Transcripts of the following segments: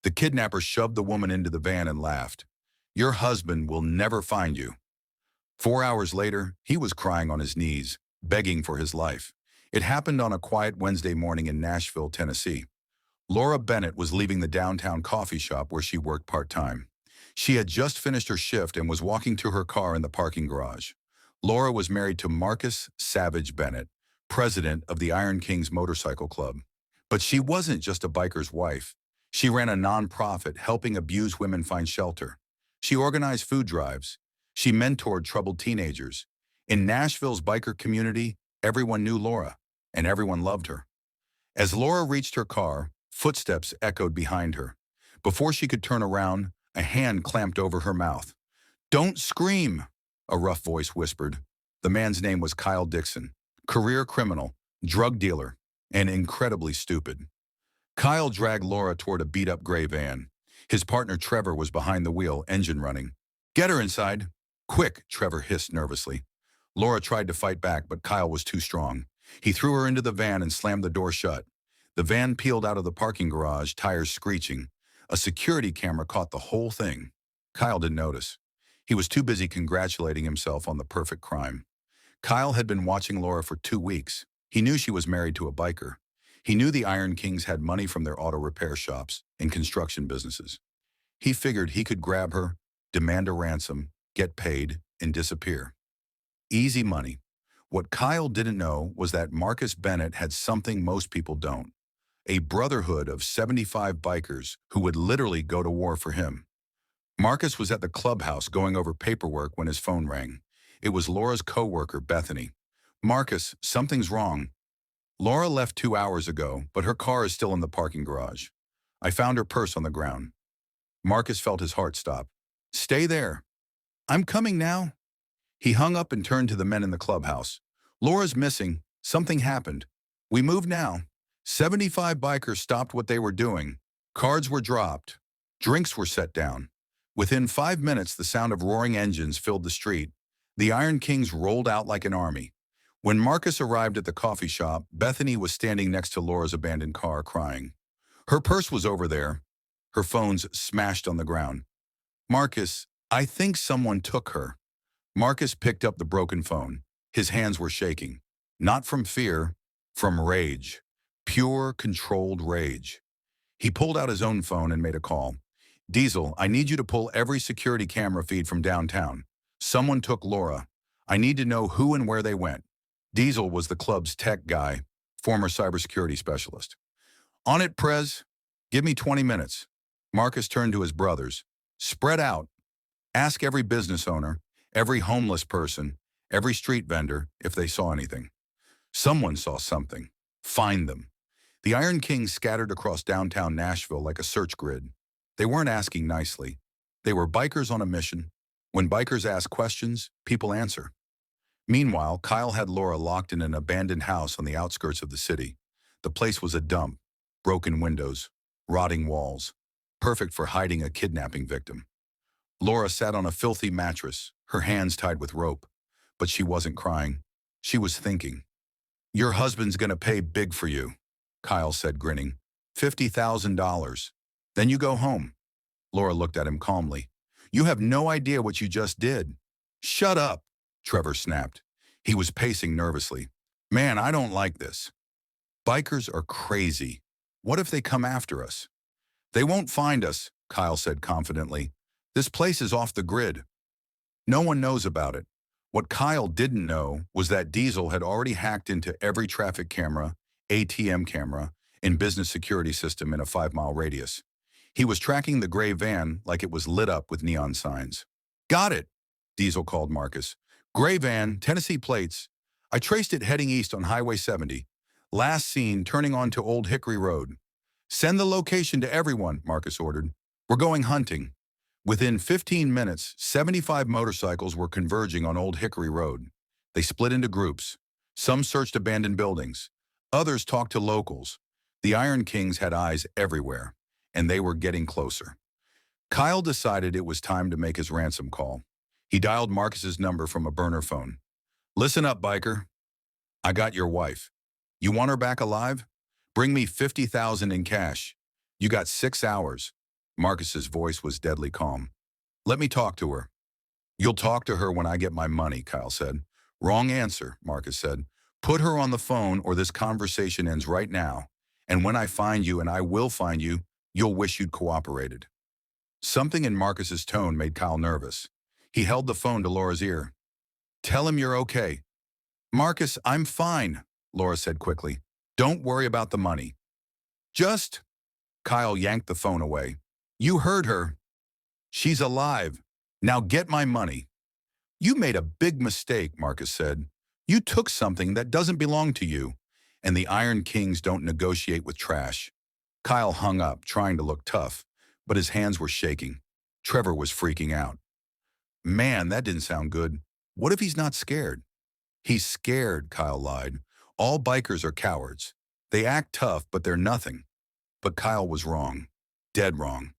The kidnapper shoved the woman into the van and laughed. "Your husband will never find you." 4 hours later, he was crying on his knees, begging for his life. It happened on a quiet Wednesday morning in Nashville, Tennessee. Laura Bennett was leaving the downtown coffee shop where she worked part-time. She had just finished her shift and was walking to her car in the parking garage. Laura was married to Marcus Savage Bennett, president of the Iron Kings Motorcycle Club. But she wasn't just a biker's wife. She ran a nonprofit helping abused women find shelter. She organized food drives. She mentored troubled teenagers. In Nashville's biker community, everyone knew Laura, and everyone loved her. As Laura reached her car, footsteps echoed behind her. Before she could turn around, a hand clamped over her mouth. "Don't scream," a rough voice whispered. The man's name was Kyle Dixon, career criminal, drug dealer, and incredibly stupid. Kyle dragged Laura toward a beat-up gray van. His partner Trevor was behind the wheel, engine running. "Get her inside." "Quick," Trevor hissed nervously. Laura tried to fight back, but Kyle was too strong. He threw her into the van and slammed the door shut. The van peeled out of the parking garage, tires screeching. A security camera caught the whole thing. Kyle didn't notice. He was too busy congratulating himself on the perfect crime. Kyle had been watching Laura for 2 weeks. He knew she was married to a biker. He knew the Iron Kings had money from their auto repair shops and construction businesses. He figured he could grab her, demand a ransom, get paid, and disappear. Easy money. What Kyle didn't know was that Marcus Bennett had something most people don't. A brotherhood of 75 bikers who would literally go to war for him. Marcus was at the clubhouse going over paperwork when his phone rang. It was Laura's co-worker, Bethany. "Marcus, something's wrong." "Laura left 2 hours ago, but her car is still in the parking garage. I found her purse on the ground." Marcus felt his heart stop. "Stay there." "I'm coming now." He hung up and turned to the men in the clubhouse. "Laura's missing. Something happened. We move now." 75 bikers stopped what they were doing. Cards were dropped. Drinks were set down. Within 5 minutes, the sound of roaring engines filled the street. The Iron Kings rolled out like an army. When Marcus arrived at the coffee shop, Bethany was standing next to Laura's abandoned car, crying. Her purse was over there. Her phone's smashed on the ground. "Marcus, I think someone took her." Marcus picked up the broken phone. His hands were shaking. Not from fear, from rage. Pure, controlled rage. He pulled out his own phone and made a call. "Diesel, I need you to pull every security camera feed from downtown. Someone took Laura. I need to know who and where they went." Diesel was the club's tech guy, former cybersecurity specialist. "On it, Prez. Give me 20 minutes. Marcus turned to his brothers. "Spread out. Ask every business owner, every homeless person, every street vendor if they saw anything. Someone saw something. Find them." The Iron Kings scattered across downtown Nashville like a search grid. They weren't asking nicely. They were bikers on a mission. When bikers ask questions, people answer. Meanwhile, Kyle had Laura locked in an abandoned house on the outskirts of the city. The place was a dump. Broken windows, rotting walls. Perfect for hiding a kidnapping victim. Laura sat on a filthy mattress, her hands tied with rope. But she wasn't crying. She was thinking. "Your husband's gonna pay big for you," Kyle said, grinning. $50,000. Then you go home. Laura looked at him calmly. "You have no idea what you just did." "Shut up," Trevor snapped. He was pacing nervously. "Man, I don't like this. Bikers are crazy. What if they come after us?" "They won't find us," Kyle said confidently. "This place is off the grid. No one knows about it." What Kyle didn't know was that Diesel had already hacked into every traffic camera, ATM camera, and business security system in a 5-mile radius. He was tracking the gray van like it was lit up with neon signs. "Got it," Diesel called Marcus. "Gray van, Tennessee plates. I traced it heading east on Highway 70. Last seen turning onto Old Hickory Road." "Send the location to everyone," Marcus ordered. "We're going hunting." Within 15 minutes, 75 motorcycles were converging on Old Hickory Road. They split into groups. Some searched abandoned buildings. Others talked to locals. The Iron Kings had eyes everywhere, and they were getting closer. Kyle decided it was time to make his ransom call. He dialed Marcus's number from a burner phone. "Listen up, biker. I got your wife. You want her back alive? Bring me $50,000 in cash. You got 6 hours. Marcus's voice was deadly calm. Let me talk to her. You'll talk to her when I get my money, Kyle said. Wrong answer, Marcus said. Put her on the phone or this conversation ends right now. And when I find you, and I will find you, you'll wish you'd cooperated. Something in Marcus's tone made Kyle nervous. He held the phone to Laura's ear. Tell him you're okay. Marcus, I'm fine, Laura said quickly. Don't worry about the money. Just, Kyle yanked the phone away. You heard her. She's alive. Now get my money. You made a big mistake, Marcus said. You took something that doesn't belong to you, and the Iron Kings don't negotiate with trash. Kyle hung up, trying to look tough, but his hands were shaking. Trevor was freaking out. Man, that didn't sound good. What if he's not scared? He's scared, Kyle lied. All bikers are cowards. They act tough, but they're nothing. But Kyle was wrong. Dead wrong.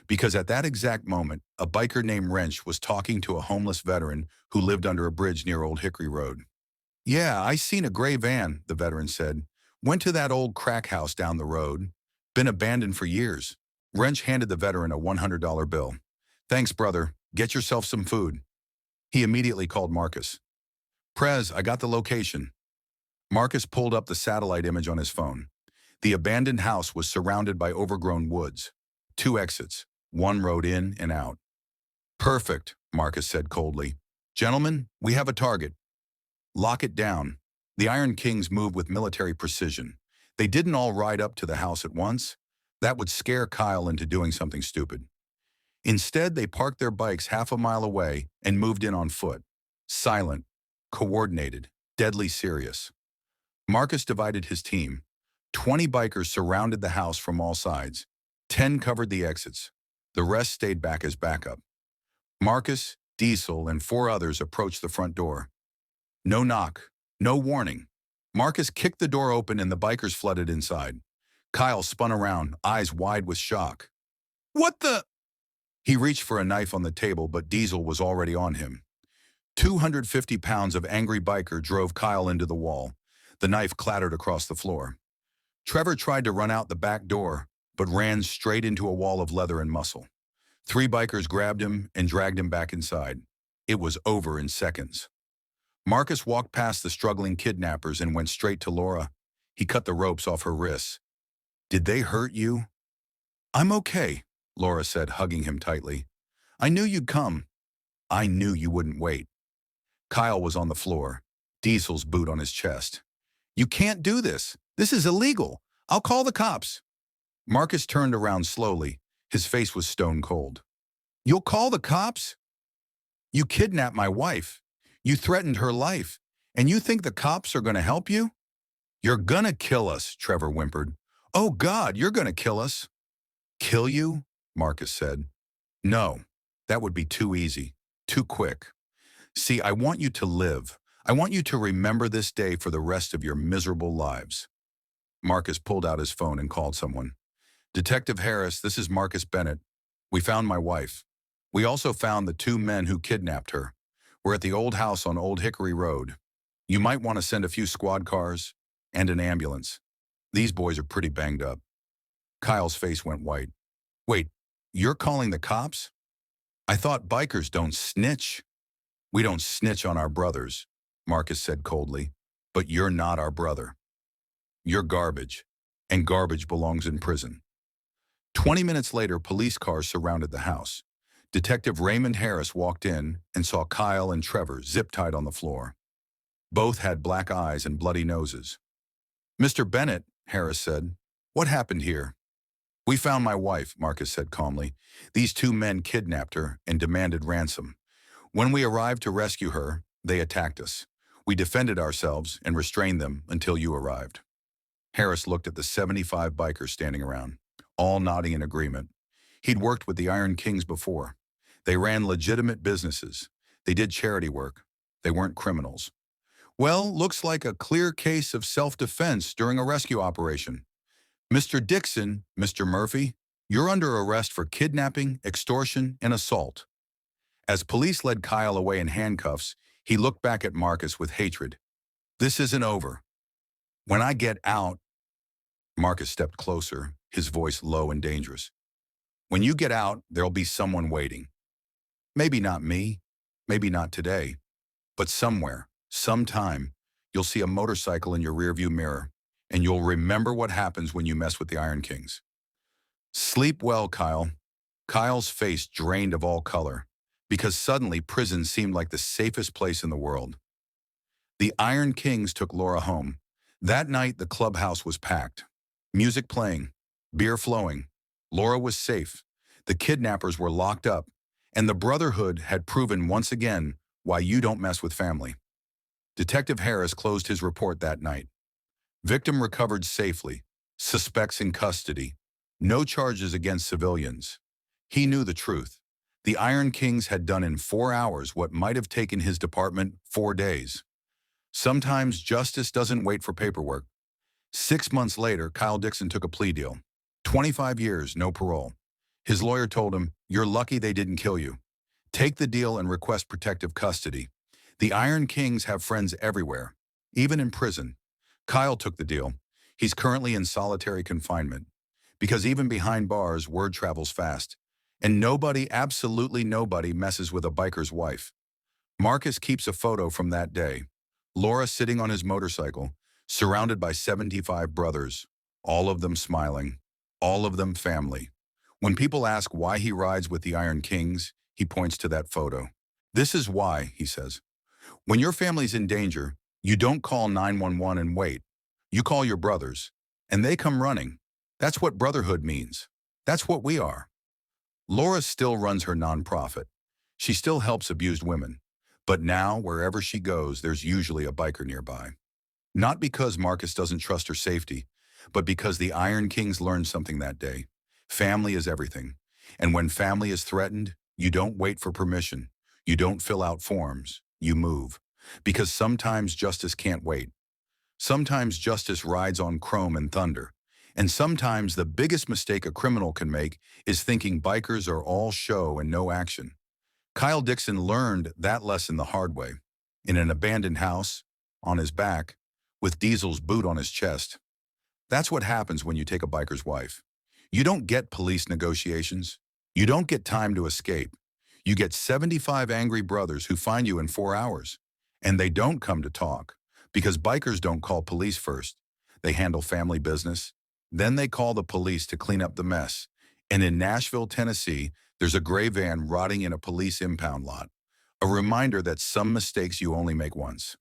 Because at that exact moment, a biker named Wrench was talking to a homeless veteran who lived under a bridge near Old Hickory Road. Yeah, I seen a gray van, the veteran said. Went to that old crack house down the road. Been abandoned for years. Wrench handed the veteran a $100 bill. Thanks, brother. Get yourself some food. He immediately called Marcus. Prez, I got the location. Marcus pulled up the satellite image on his phone. The abandoned house was surrounded by overgrown woods. 2 exits, one road in and out. Perfect, Marcus said coldly. Gentlemen, we have a target. Lock it down. The Iron Kings moved with military precision. They didn't all ride up to the house at once. That would scare Kyle into doing something stupid. Instead, they parked their bikes half a mile away and moved in on foot. Silent, coordinated, deadly serious. Marcus divided his team. 20 bikers surrounded the house from all sides. 10 covered the exits. The rest stayed back as backup. Marcus, Diesel, and 4 others approached the front door. No knock, no warning. Marcus kicked the door open and the bikers flooded inside. Kyle spun around, eyes wide with shock. What the? He reached for a knife on the table, but Diesel was already on him. 250 pounds of angry biker drove Kyle into the wall. The knife clattered across the floor. Trevor tried to run out the back door, but ran straight into a wall of leather and muscle. 3 bikers grabbed him and dragged him back inside. It was over in seconds. Marcus walked past the struggling kidnappers and went straight to Laura. He cut the ropes off her wrists. Did they hurt you? I'm okay, Laura said, hugging him tightly. I knew you'd come. I knew you wouldn't wait. Kyle was on the floor, Diesel's boot on his chest. You can't do this. This is illegal. I'll call the cops. Marcus turned around slowly. His face was stone cold. You'll call the cops? You kidnapped my wife. You threatened her life. And you think the cops are going to help you? You're gonna kill us, Trevor whimpered. Oh God, you're gonna kill us. Kill you? Marcus said. No, that would be too easy, too quick. See, I want you to live. I want you to remember this day for the rest of your miserable lives. Marcus pulled out his phone and called someone. Detective Harris, this is Marcus Bennett. We found my wife. We also found the 2 men who kidnapped her. We're at the old house on Old Hickory Road. You might want to send a few squad cars and an ambulance. These boys are pretty banged up. Kyle's face went white. Wait, you're calling the cops? I thought bikers don't snitch. We don't snitch on our brothers, Marcus said coldly. But you're not our brother. You're garbage, and garbage belongs in prison. 20 minutes later, police cars surrounded the house. Detective Raymond Harris walked in and saw Kyle and Trevor zip-tied on the floor. Both had black eyes and bloody noses. Mr. Bennett, Harris said, what happened here? We found my wife, Marcus said calmly. These 2 men kidnapped her and demanded ransom. When we arrived to rescue her, they attacked us. We defended ourselves and restrained them until you arrived. Harris looked at the 75 bikers standing around, all nodding in agreement. He'd worked with the Iron Kings before. They ran legitimate businesses. They did charity work. They weren't criminals. Well, looks like a clear case of self-defense during a rescue operation. Mr. Dixon, Mr. Murphy, you're under arrest for kidnapping, extortion, and assault. As police led Kyle away in handcuffs, he looked back at Marcus with hatred. This isn't over. When I get out, Marcus stepped closer, his voice low and dangerous. When you get out, there'll be someone waiting. Maybe not me, maybe not today, but somewhere, sometime, you'll see a motorcycle in your rearview mirror, and you'll remember what happens when you mess with the Iron Kings. Sleep well, Kyle. Kyle's face drained of all color, because suddenly prison seemed like the safest place in the world. The Iron Kings took Laura home. That night, the clubhouse was packed. Music playing, beer flowing. Laura was safe. The kidnappers were locked up, and the Brotherhood had proven once again why you don't mess with family. Detective Harris closed his report that night. Victim recovered safely. Suspects in custody. No charges against civilians. He knew the truth. The Iron Kings had done in 4 hours what might have taken his department 4 days. Sometimes justice doesn't wait for paperwork. 6 months later, Kyle Dixon took a plea deal. 25 years, no parole. His lawyer told him, "You're lucky they didn't kill you. Take the deal and request protective custody." The Iron Kings have friends everywhere, even in prison. Kyle took the deal. He's currently in solitary confinement. Because even behind bars, word travels fast. And nobody, absolutely nobody, messes with a biker's wife. Marcus keeps a photo from that day. Laura sitting on his motorcycle, surrounded by 75 brothers, all of them smiling, all of them family. When people ask why he rides with the Iron Kings, he points to that photo. "This is why," he says. "When your family's in danger, you don't call 911 and wait. You call your brothers, and they come running. That's what brotherhood means. That's what we are." Laura still runs her nonprofit. She still helps abused women. But now, wherever she goes, there's usually a biker nearby. Not because Marcus doesn't trust her safety, but because the Iron Kings learned something that day. Family is everything. And when family is threatened, you don't wait for permission. You don't fill out forms. You move. Because sometimes justice can't wait. Sometimes justice rides on chrome and thunder. And sometimes the biggest mistake a criminal can make is thinking bikers are all show and no action. Kyle Dixon learned that lesson the hard way. In an abandoned house, on his back, with Diesel's boot on his chest. That's what happens when you take a biker's wife. You don't get police negotiations. You don't get time to escape. You get 75 angry brothers who find you in 4 hours. And they don't come to talk, because bikers don't call police first. They handle family business. Then they call the police to clean up the mess. And in Nashville, Tennessee, there's a gray van rotting in a police impound lot. A reminder that some mistakes you only make once.